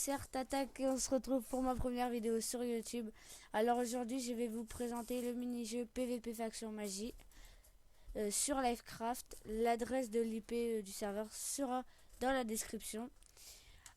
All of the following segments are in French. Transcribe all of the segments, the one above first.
c'est Attack et on se retrouve pour ma première vidéo sur YouTube. Alors aujourd'hui je vais vous présenter le mini-jeu PVP Faction Magie sur Livecraft. L'adresse de l'IP du serveur sera dans la description.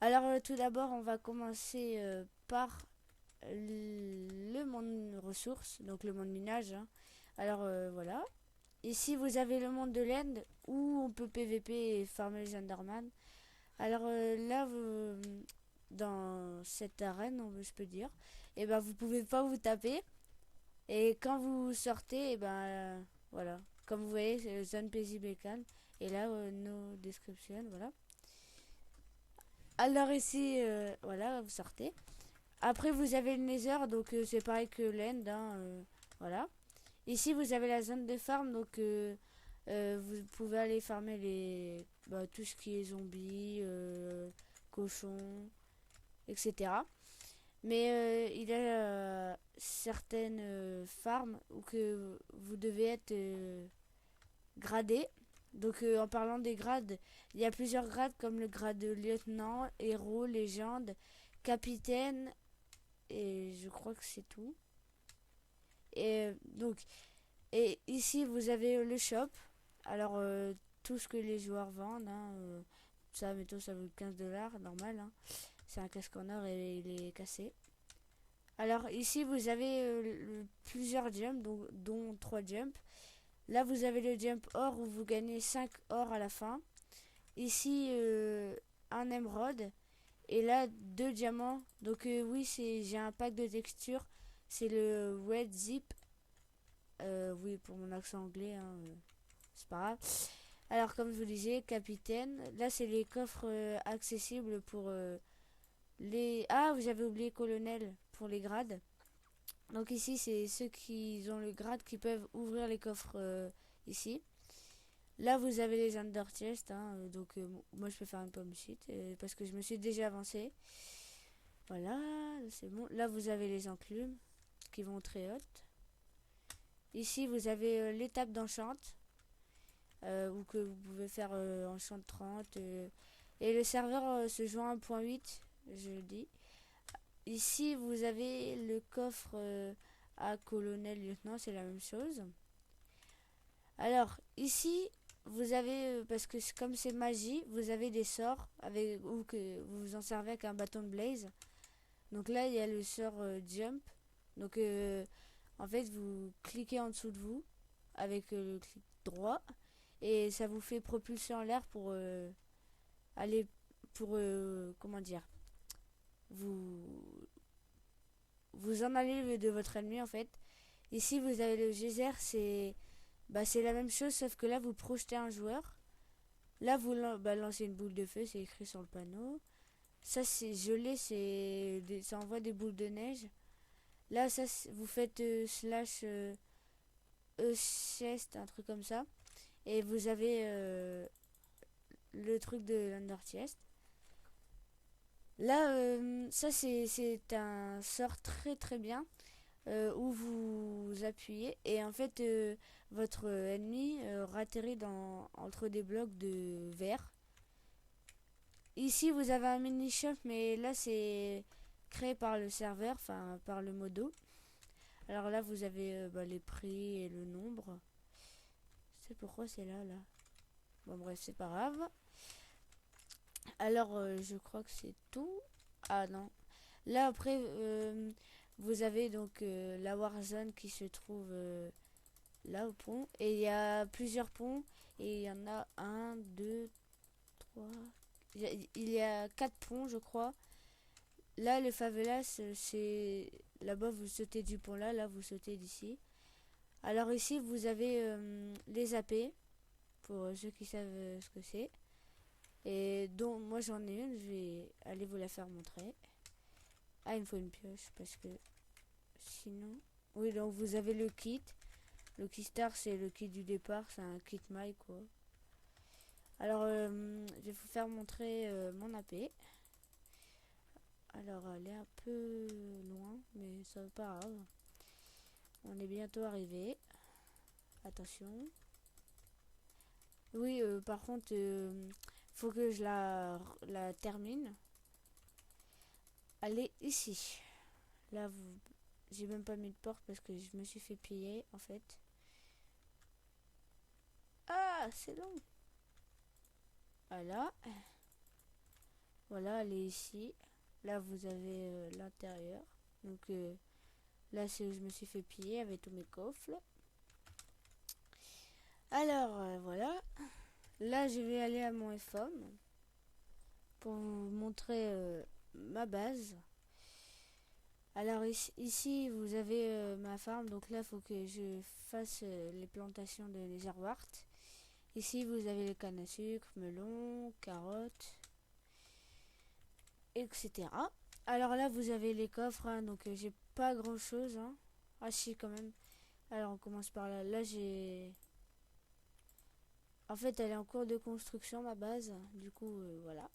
Alors tout d'abord on va commencer par le monde ressources, donc le monde minage, hein. Alors voilà. Ici vous avez le monde de l'End où on peut PVP et farmer les Enderman. Alors là, dans cette arène, je peux dire, et ben vous pouvez pas vous taper. Et quand vous sortez, et ben voilà, comme vous voyez, c'est le zone paisible et calme. Et là, no description, voilà. Alors ici, voilà, vous sortez. Après, vous avez le Nether, donc c'est pareil que l'End, hein, voilà. Ici, vous avez la zone de farm, donc vous pouvez aller farmer tout ce qui est zombies, cochons, etc. Mais il y a certaines farms où que vous devez être gradé. Donc en parlant des grades, il y a plusieurs grades comme le grade de lieutenant, héros, légende, capitaine et je crois que c'est tout. Et ici vous avez le shop. Alors tout ce que les joueurs vendent, hein, ça mettons ça vaut 15 $, normal, hein. C'est un casque en or et il est cassé. Alors ici vous avez plusieurs jumps, dont 3 jumps. Là vous avez le jump or où vous gagnez 5 or à la fin. Ici un émeraude. Et là 2 diamants. Donc oui, j'ai un pack de textures. C'est le red zip. Oui, pour mon accent anglais, hein, c'est pas grave. Alors comme je vous disais, capitaine. Là c'est les coffres accessibles pour les... Ah, vous avez oublié colonel pour les grades. Donc ici, c'est ceux qui ont le grade qui peuvent ouvrir les coffres ici. Là, vous avez les under chest, hein, donc moi, je peux faire une pomme shit parce que je me suis déjà avancé. Voilà, c'est bon. Là, vous avez les enclumes qui vont très hautes. Ici, vous avez l'étape d'enchant où que vous pouvez faire enchant 30. Et le serveur se joint à 1.8, je le dis. Ici, vous avez le coffre à colonel, lieutenant, c'est la même chose. Alors, ici, vous avez, parce que comme c'est magie, vous avez des sorts avec, ou que vous vous en servez avec un bâton de blaze. Donc là, il y a le sort jump. Donc, en fait, vous cliquez en dessous de vous avec le clic droit et ça vous fait propulser en l'air pour aller, pour, comment dire, vous vous en allez de votre ennemi en fait. Ici vous avez le geyser, c'est la même chose sauf que là vous projetez un joueur. Là vous lancez une boule de feu, c'est écrit sur le panneau. Ça c'est gelé, ça envoie des boules de neige. Là ça vous faites slash chest, un truc comme ça. Et vous avez le truc de l'under chest. Là ça c'est un sort très très bien. Où vous appuyez et en fait votre ennemi atterrit entre des blocs de verre. Ici vous avez un mini shop mais là c'est créé par le serveur, enfin par le modo. Alors là vous avez les prix et le nombre. C'est pourquoi c'est là. Bon bref, c'est pas grave. Alors je crois que c'est tout. Ah non. Là après vous avez donc la Warzone qui se trouve là au pont. Et il y a plusieurs ponts. Et il y en a un, deux, trois. Il y a 4 ponts, je crois. Là, le favelas, c'est là-bas, vous sautez du pont là. Là, vous sautez d'ici. Alors ici, vous avez les AP. Pour ceux qui savent ce que c'est. Et donc, moi, j'en ai une. Je vais aller vous la faire montrer. Ah, il me faut une pioche parce que sinon... Oui, donc vous avez le kit. Le Keystar, c'est le kit du départ, c'est un kit maille quoi. Alors, je vais vous faire montrer mon AP. Alors, elle est un peu loin, mais ça va pas grave. On est bientôt arrivé. Attention. Oui, par contre, faut que je la termine. aller ici. Là, j'ai même pas mis de porte parce que je me suis fait piller en fait. Ah, c'est long. Voilà. Voilà, elle est ici. Là, vous avez l'intérieur. Donc là, c'est où je me suis fait piller avec tous mes coffres. Alors, voilà. Là, je vais aller à mon FOM pour vous montrer ma base. Alors ici, vous avez ma farm. Donc là, il faut que je fasse les plantations de lézardwort. Ici, vous avez les cannes à sucre, melons, carottes, etc. Alors là, vous avez les coffres. Hein, donc j'ai pas grand chose. Hein. Ah si, quand même. Alors on commence par là. Là, j'ai... En fait, elle est en cours de construction, ma base. Du coup, voilà.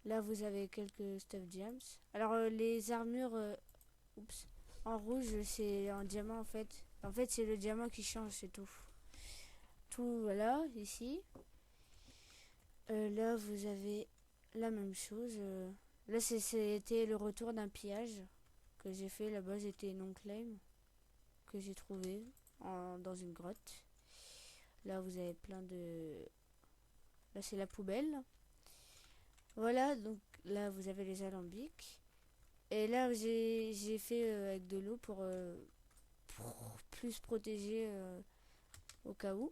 Là, vous avez quelques stuff gems. Alors, les armures... oups. En rouge, c'est en diamant, en fait. En fait, c'est le diamant qui change, c'est tout. Tout, voilà, ici. Là, vous avez la même chose. Là, c'était le retour d'un pillage que j'ai fait. Là-bas, j'étais non claim que j'ai trouvé dans une grotte. Là, vous avez plein de... Là, c'est la poubelle. Voilà, donc là, vous avez les alambics. Et là, j'ai fait avec de l'eau pour plus protéger au cas où.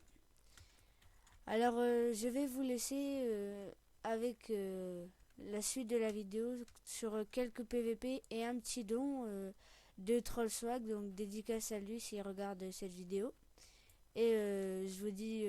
Alors, je vais vous laisser avec la suite de la vidéo sur quelques PVP et un petit don de Trollswag, donc dédicace à lui s'il regarde cette vidéo. Et je vous dis